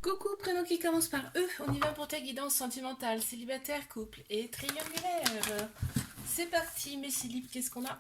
Coucou, prénom qui commence par E, on y va pour ta guidance sentimentale, célibataire, couple et triangulaire. C'est parti, mes célibes, qu'est-ce qu'on a?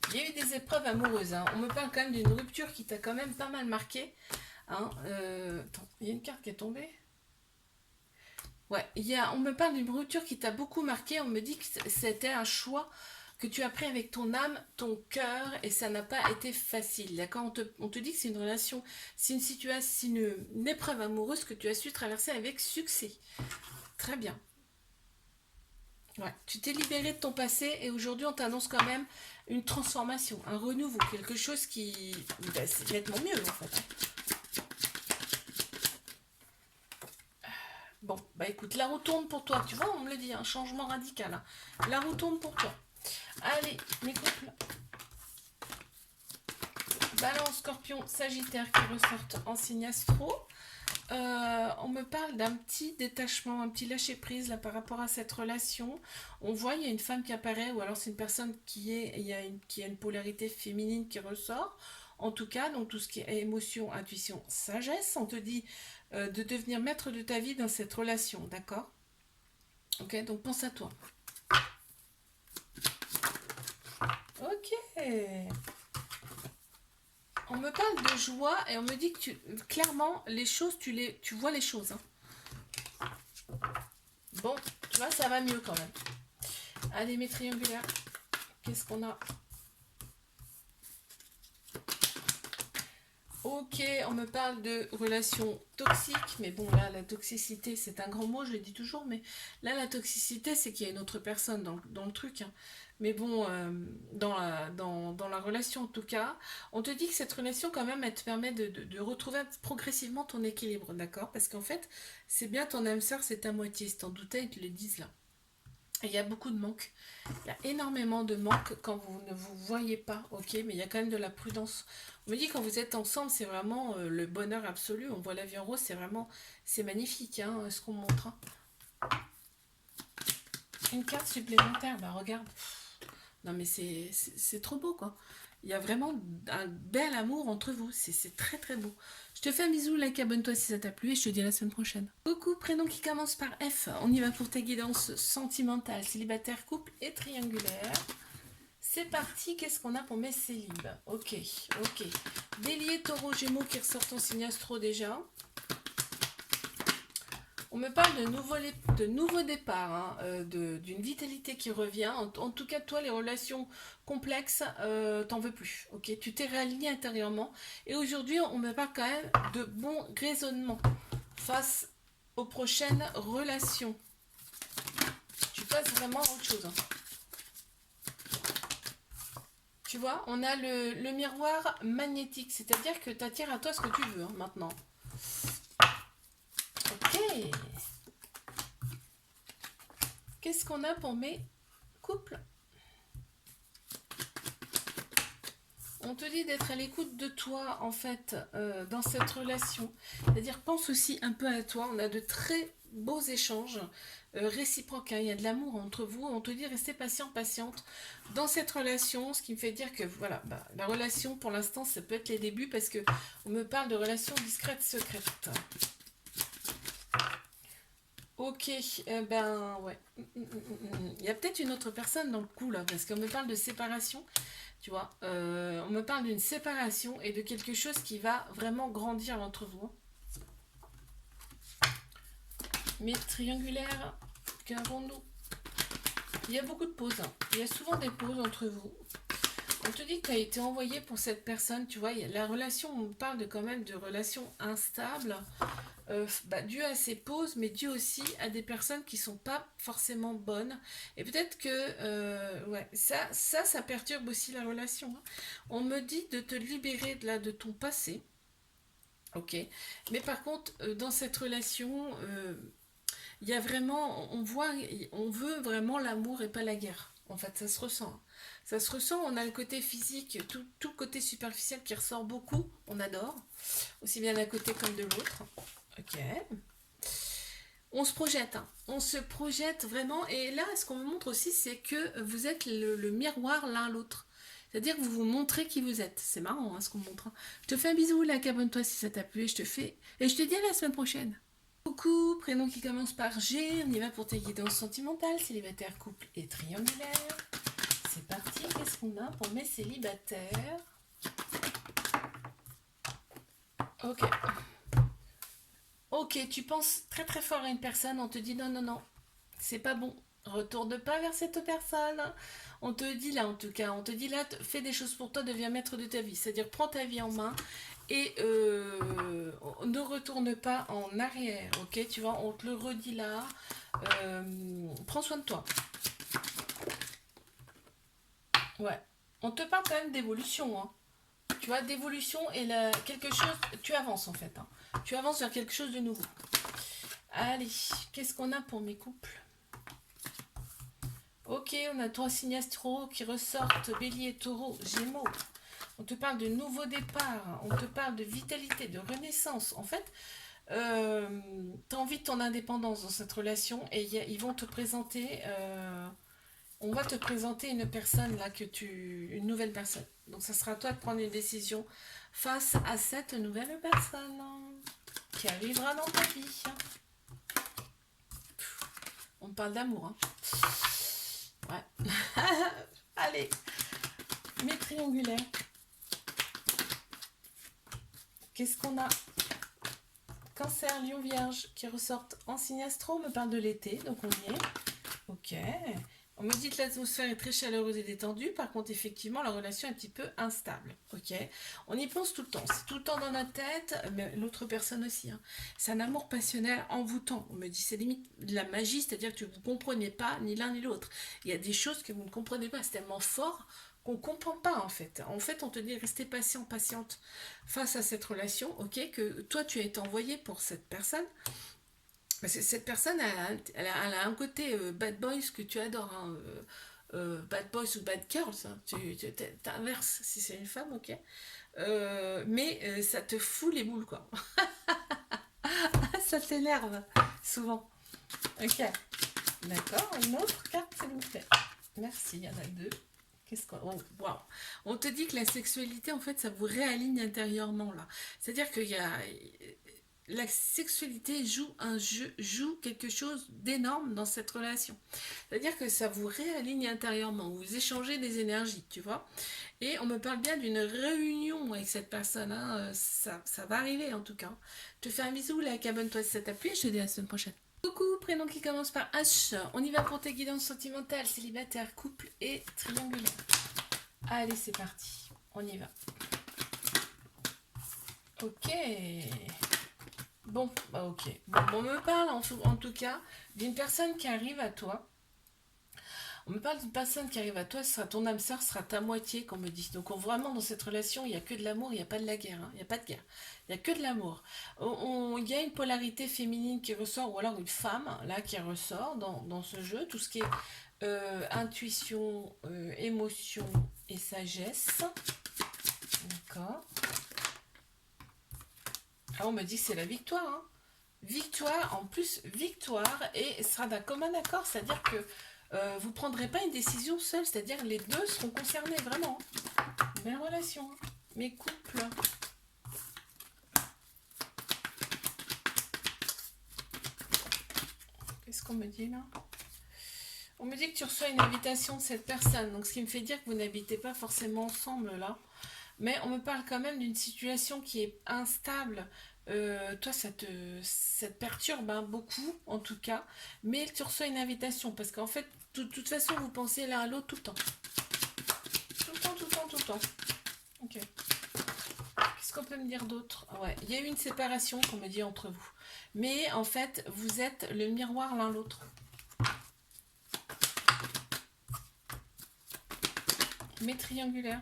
Il y a eu des épreuves amoureuses, hein. On me parle quand même d'une rupture qui t'a quand même pas mal marqué. Hein. Attends, il y a une carte qui est tombée. Ouais, on me parle d'une rupture qui t'a beaucoup marqué, on me dit que c'était un choix que tu as pris avec ton âme, ton cœur, et ça n'a pas été facile, d'accord? On te dit que c'est une relation, c'est une situation, c'est une épreuve amoureuse que tu as su traverser avec succès. Très bien. Ouais, tu t'es libéré de ton passé et aujourd'hui on t'annonce quand même une transformation, un renouveau, quelque chose qui, bah, c'est nettement mieux en fait. Bon, bah écoute, la roue tourne pour toi, tu vois, on me le dit, un changement radical, hein. La roue tourne pour toi. Allez, mes couples, Balance, Scorpion, Sagittaire qui ressortent en signe astro. On me parle d'un petit détachement, un petit lâcher-prise là par rapport à cette relation. On voit, il y a une femme qui apparaît, ou alors c'est une personne qui a une polarité féminine qui ressort. En tout cas, donc tout ce qui est émotion, intuition, sagesse, on te dit de devenir maître de ta vie dans cette relation, d'accord? Ok, donc pense à toi. Ok. On me parle de joie et on me dit que clairement, les choses, tu vois les choses, hein. Bon, tu vois, ça va mieux quand même. Allez, mes triangulaires, qu'est-ce qu'on a? Ok, on me parle de relations toxiques, mais bon, là, la toxicité, c'est un grand mot, je le dis toujours, mais là, la toxicité, c'est qu'il y a une autre personne dans le truc, hein. Mais bon, dans la relation, en tout cas, on te dit que cette relation, quand même, elle te permet de retrouver progressivement ton équilibre, d'accord? Parce qu'en fait, c'est bien ton âme sœur, c'est ta moitié. Si t'en doutais, ils te le disent là. Et il y a beaucoup de manques. Il y a énormément de manques quand vous ne vous voyez pas, ok, mais il y a quand même de la prudence. On me dit quand vous êtes ensemble, c'est vraiment le bonheur absolu. On voit la vie en rose, c'est vraiment, c'est magnifique, hein, ce qu'on montre, hein. Une carte supplémentaire, bah regarde. Non mais c'est trop beau quoi. Il y a vraiment un bel amour entre vous, c'est très très beau. Je te fais un bisou, like, abonne-toi si ça t'a plu et je te dis à la semaine prochaine. Coucou, prénom qui commence par F. On y va pour ta guidance sentimentale, célibataire, couple et triangulaire. C'est parti, qu'est-ce qu'on a pour mes célibes? Ok, ok. Bélier, taureau, gémeaux qui ressortent en signe astro déjà. On me parle de nouveaux départs, hein, d'une vitalité qui revient. En tout cas, toi, les relations complexes, t'en veux plus. Ok, tu t'es réaligné intérieurement. Et aujourd'hui, on me parle quand même de bon raisonnement face aux prochaines relations. Tu passes vraiment à autre chose, hein. Tu vois, on a le miroir magnétique, c'est-à-dire que tu attires à toi ce que tu veux, hein, maintenant. Ok. Qu'est-ce qu'on a pour mes couples? On te dit d'être à l'écoute de toi, en fait, dans cette relation. C'est-à-dire, pense aussi un peu à toi. On a de très beaux échanges réciproques, hein. Il y a de l'amour entre vous. On te dit restez patient, patiente dans cette relation. Ce qui me fait dire que, voilà, bah, la relation, pour l'instant, ça peut être les débuts parce que on me parle de relations discrètes, secrètes. Ok, ben ouais. Il y a peut-être une autre personne dans le coup là, parce qu'on me parle de séparation, tu vois. On me parle d'une séparation et de quelque chose qui va vraiment grandir entre vous. Mais triangulaire, qu'avons-nous? Il y a beaucoup de pauses, hein. Il y a souvent des pauses entre vous. On te dit que tu as été envoyé pour cette personne, tu vois. La relation, on parle quand même de relations instables. Dû à ces pauses, mais dû aussi à des personnes qui sont pas forcément bonnes. Et peut-être que ouais, ça perturbe aussi la relation, hein. On me dit de te libérer de ton passé, ok. Mais par contre, dans cette relation, il y a vraiment, on veut vraiment l'amour et pas la guerre. En fait, ça se ressent, hein. Ça se ressent, on a le côté physique, tout le côté superficiel qui ressort beaucoup, on adore, aussi bien d'un côté comme de l'autre. Ok. On se projette, hein. On se projette vraiment. Et là, ce qu'on me montre aussi, c'est que vous êtes le miroir l'un l'autre. C'est-à-dire que vous vous montrez qui vous êtes. C'est marrant, hein, ce qu'on montre. Hein. Je te fais un bisou, like, abonne-toi si ça t'a plu, et je te fais... Et je te dis à la semaine prochaine. Coucou, prénom qui commence par G, on y va pour tes guidances sentimentales, célibataire, couple et triangulaire. C'est parti, qu'est-ce qu'on a pour mes célibataires? Ok. Ok, tu penses très très fort à une personne, on te dit non, non, non, c'est pas bon. Retourne pas vers cette personne. On te dit là, en tout cas, on te dit là, fais des choses pour toi, deviens maître de ta vie. C'est-à-dire, prends ta vie en main et ne retourne pas en arrière, ok? Tu vois, on te le redit là. Prends soin de toi. Ouais. On te parle quand même d'évolution, hein. Tu vois, d'évolution et quelque chose, tu avances en fait. Hein. Tu avances vers quelque chose de nouveau. Allez, qu'est-ce qu'on a pour mes couples? Ok, on a 3 signes astro qui ressortent, Bélier, Taureau, Gémeaux. On te parle de nouveau départ, on te parle de vitalité, de renaissance. En fait, tu as envie de ton indépendance dans cette relation et ils vont te présenter, on va te présenter une personne là une nouvelle personne. Donc ça sera à toi de prendre une décision face à cette nouvelle personne qui arrivera dans ta vie. On parle d'amour, hein. Ouais. Allez, mes triangulaires. Qu'est-ce qu'on a? Cancer, Lion, Vierge qui ressortent en signe astro. On me parle de l'été, donc on y est. Ok. On me dit que l'atmosphère est très chaleureuse et détendue. Par contre, effectivement, la relation est un petit peu instable. Ok. On y pense tout le temps. C'est tout le temps dans notre tête, mais l'autre personne aussi. Hein. C'est un amour passionnel envoûtant. On me dit c'est limite de la magie, c'est-à-dire que vous ne comprenez pas ni l'un ni l'autre. Il y a des choses que vous ne comprenez pas. C'est tellement fort qu'on ne comprend pas en fait. En fait, on te dit restez patient, patiente face à cette relation, ok, que toi tu as été envoyé pour cette personne. Cette personne, elle a un côté bad boys que tu adores. Hein, bad boys ou bad girls. Hein, tu t'inverses si c'est une femme, ok. Mais ça te fout les boules, quoi. Ça t'énerve, souvent. Ok. D'accord. Une autre carte, s'il vous plaît. Merci, il y en a deux. Qu'est-ce qu'on... Oh, wow. On te dit que la sexualité, en fait, ça vous réaligne intérieurement, là. C'est-à-dire qu'il y a... La sexualité joue quelque chose d'énorme dans cette relation. C'est-à-dire que ça vous réaligne intérieurement, vous échangez des énergies, tu vois. Et on me parle bien d'une réunion avec cette personne, hein. Ça va arriver en tout cas. Je te fais un bisou, like, abonne-toi si ça t'a plu et je te dis à la semaine prochaine. Coucou, prénom qui commence par H. On y va pour tes guidances sentimentales, célibataire, couple et triangulaire. Allez, c'est parti. On y va. Ok. Bon, bah ok. Bon, on me parle en tout cas d'une personne qui arrive à toi. On me parle d'une personne qui arrive à toi, ce sera ton âme sœur, ce sera ta moitié, qu'on me dit. Donc vraiment, dans cette relation, il n'y a que de l'amour, il n'y a pas de la guerre. Hein. Il n'y a pas de guerre. Il n'y a que de l'amour. Il y a une polarité féminine qui ressort, ou alors une femme, là, qui ressort dans ce jeu. Tout ce qui est intuition, émotion et sagesse. D'accord. Ah, on me dit que c'est la victoire. Hein. Victoire, en plus, victoire, et ce sera d'un commun accord, c'est-à-dire que vous ne prendrez pas une décision seule, c'est-à-dire les deux seront concernés, vraiment. Mes relations, mes couples. Qu'est-ce qu'on me dit là? On me dit que tu reçois une invitation de cette personne, donc ce qui me fait dire que vous n'habitez pas forcément ensemble là. Mais on me parle quand même d'une situation qui est instable. Toi, ça te perturbe hein, beaucoup, en tout cas. Mais tu reçois une invitation parce qu'en fait, de toute façon, vous pensez l'un à l'autre tout le temps. Tout le temps, tout le temps, tout le temps. Ok. Qu'est-ce qu'on peut me dire d'autre? Ouais, il y a eu une séparation qu'on me dit entre vous. Mais en fait, vous êtes le miroir l'un l'autre. Mes triangulaires.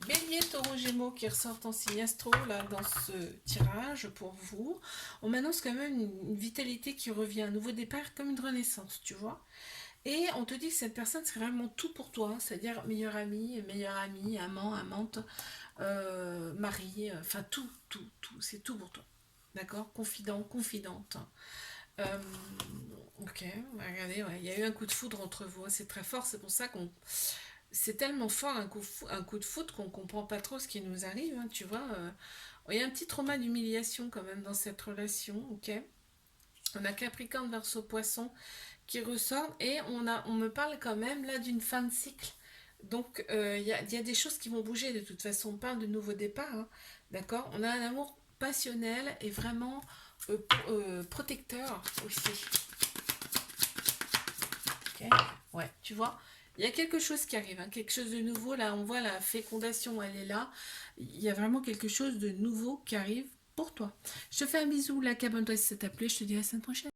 Bélier, Taureau, Gémeaux qui ressortent en signe astro là dans ce tirage pour vous. On m'annonce quand même une vitalité qui revient, un nouveau départ comme une renaissance, tu vois. Et on te dit que cette personne c'est vraiment tout pour toi, c'est-à-dire meilleur ami, amant, amante, mari, enfin tout, c'est tout pour toi. D'accord? Confident, confidente. Euh, ok, regardez, ouais, il y a eu un coup de foudre entre vous, hein, c'est très fort, c'est pour ça qu'on c'est tellement fort un coup de foudre qu'on comprend pas trop ce qui nous arrive, hein, tu vois. Il y a un petit trauma d'humiliation quand même dans cette relation, ok? On a Capricorne, Verseau, Poisson qui ressort et on me parle quand même là d'une fin de cycle. Donc il y a des choses qui vont bouger de toute façon. On parle de nouveau départ, hein, d'accord? On a un amour passionnel et vraiment protecteur aussi. Ok. Ouais, tu vois, il y a quelque chose qui arrive, hein, quelque chose de nouveau. Là, on voit la fécondation, elle est là. Il y a vraiment quelque chose de nouveau qui arrive pour toi. Je te fais un bisou, la cabane, toi, si ça t'a plu. Je te dis à la semaine prochaine.